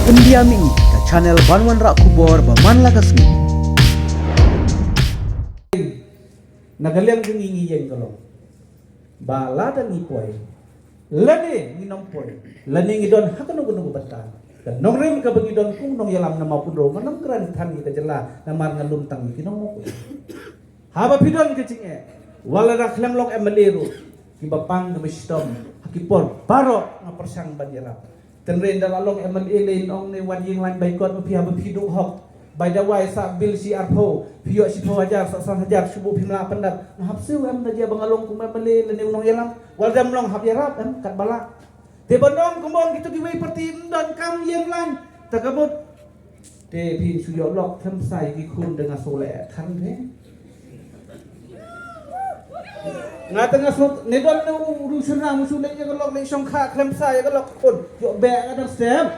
Pendiami ke channel Banwan Rak Kubor Baman Lagasmi. Nagaliang gingi yang kalong. Bala dan ipoy. Lani nginong poy. Lani ngidon hakan nunggu bata. Dan nong rim ka bagidon kung nong yalam na mapundro manam keran tan kita jela namar ngaluntang kinong mo. Haba pidon kecing wala raklang long emeliru. Kibapang gemistom hakipon baro ngapersang banjirap. Tenren dalalong emelilin ong ni wanying lan baikot pihak berhidung hok. By the way sa bil si arpo piyok si hajar sa hajar subuh pimla pendat hapsu am dia bangalong kum emeli leni unong yalam waldam long hab yarap kan kat bala. Te bonong kumbong gitu diwei perti dan kam yang lan takabut. Te pin suyok lok tham sai ki kun dengan sole kan he. Ngatengah sut nedon urusan musulai je kalau lek songkha klem saya kalau kun yo be ada step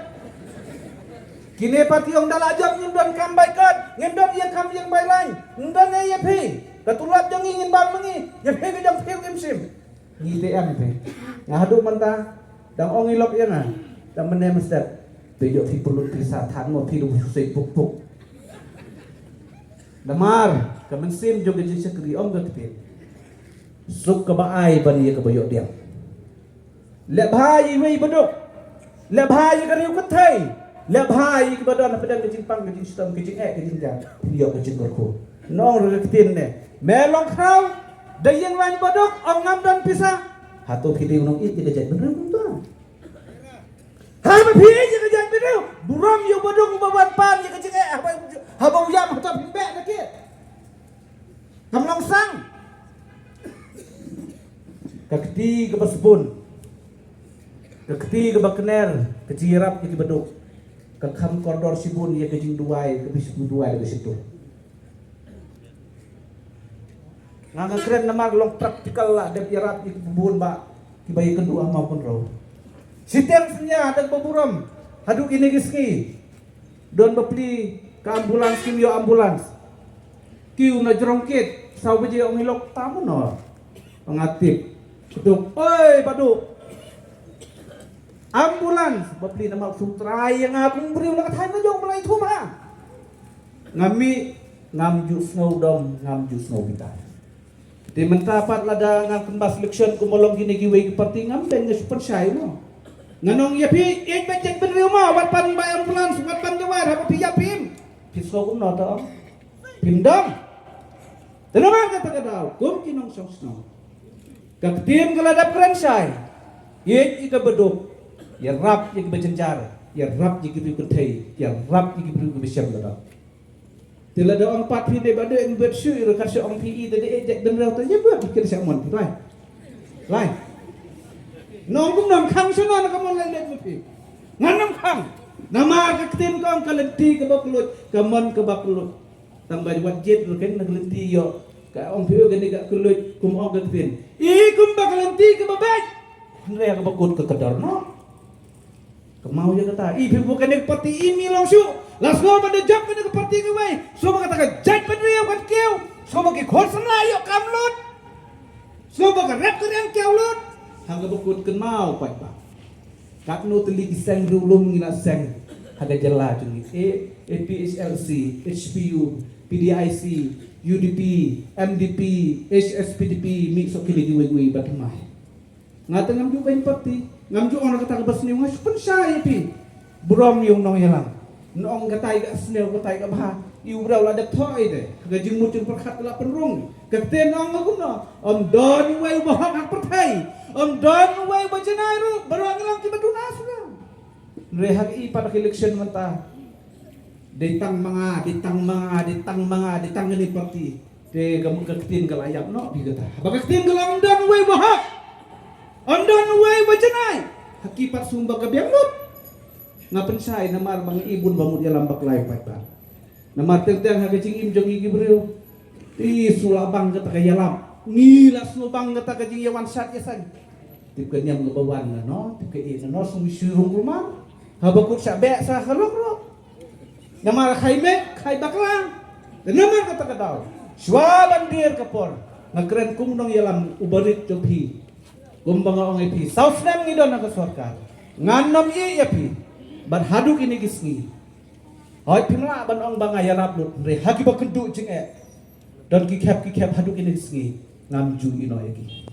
kini pati ong dal ajab ngindon kam baikat ngindon ye kam yang bailain ngindon ye phi katulat jong ingin bang mengi ye phi ke jong phi sim ngite am phi ngadu menta dang ong ilok ye na dang mene mestet bejo phi perlu krisa than mo phi lu susai puk damar kamen sim jong ge sekri om ge phi suk ke baai ban ye ke boyok dia le bhai wei beduk le bhai ke riu kethai le bhai ke badon pedan ke jimpang ke sistem ke jing ke jingja dia ke jing ko nong re tin ne melong krau de yang lain beduk ong ngam dan pisah hatu phidi unong it ke jat bener tu ha ba phi ye ke jat bener buram yo beduk babat pan ye ke jing ha ba uyam ha ta pimbe na ke kamlong sang kakti ke basbun kakti ke bakner ke cirap ke beduk ke kham koridor sibun ye ke jing duai ke bisbu duai ke situ nganga keren namar long praktikal lah de cirap ke bun ba ki bayi kedua maupun ro sitiang senya ada beburam haduk ini giski don bepli ke ambulans kimio ambulans kiu na jerongkit sau beje ong hilok tamu no pengatip Beduk, oi baduk ambulans beli nama sutrai yang aku beri ulang katahan aja mulai itu mah ngami ngamju snow dom ngamju snow kita di mentapat lada ngam kembas selection kumolong gini giwe seperti ngam dan super shy no nganong ya pi ik becek beri rumah wat pan bay ambulans wat pan jawar apa pi ya pim pisau kum no to pim dom tenang kata kadau kum kinong snow kaktim keladap kerensai ye ika beduk ya rap ye bejenjar ya rap ye gibi kethai ya rap ye gibi besyam ladap tilada ong pat phi de bade eng bet syu ro kasih ong pi de ejek dem raw tanya buat pikir samon pi lai nong kum nom khang sunon ka mon lai pi nganam khang nama kaktim ko ong kalenti ke baklut kamon ke baklut tambah wajit ro ken naglenti yo ka ong pio gani ka kulut kum ong gatin kum bakalanti ke babaj ndre ka bakut ke kedar no kemau je kata pio bukan ke parti ini langsung langsung pada job ke parti ke wei so kata ka jat pedri kan keu so ke khosna yo kamlut so ka rap ke yang keu lut hang ka bakut ke mau pai ba kat no teli kisang rulung ngina sang haga jela jungi APHLC HPU PDIC UDP, MDP, HSPDP, mix of kiligi wegwe batamai. Ngata ngamju bain parti, ngamju orang kata kabas niung ngas pun saya pi. Buram yung nong yalang. Nong katai ka snel katai ka bah. Iu brau la dak thoi de. Gajing mutin perkhat la penrung. Kakten nong ngagum no. Om don wei bahak hak pertai. Om don wei bajenai ru barang lang ti badunas na. Rehak i pada election mentah. Ditang ini parti de kamu keketin kelayak no digata baka ketin kelang dan way bahak ondan way bajenai hakipat sumba ka biamut ngapen say namar bang ibun bamut ya lambak lay pat namar teng hagajing imjong igi breu ti sulabang kata kayalam ngila sulabang kata kajing yawan sat yasan tip kanyam ngabawan no tip ke no sumisurung rumah habakut sa be sa halok namar khaimek khai baklang namar kata kadau swaban dir kapor ngakren kum nong yalam ubarit jopi gumbang ong epi south nam ngidon na sarkar nganom ye yapi ban haduk ini gisngi hoi pimla ban ong banga yarap lut re hagi ba kendu jeng e don ki khep haduk ini gisngi ngam ju ino egi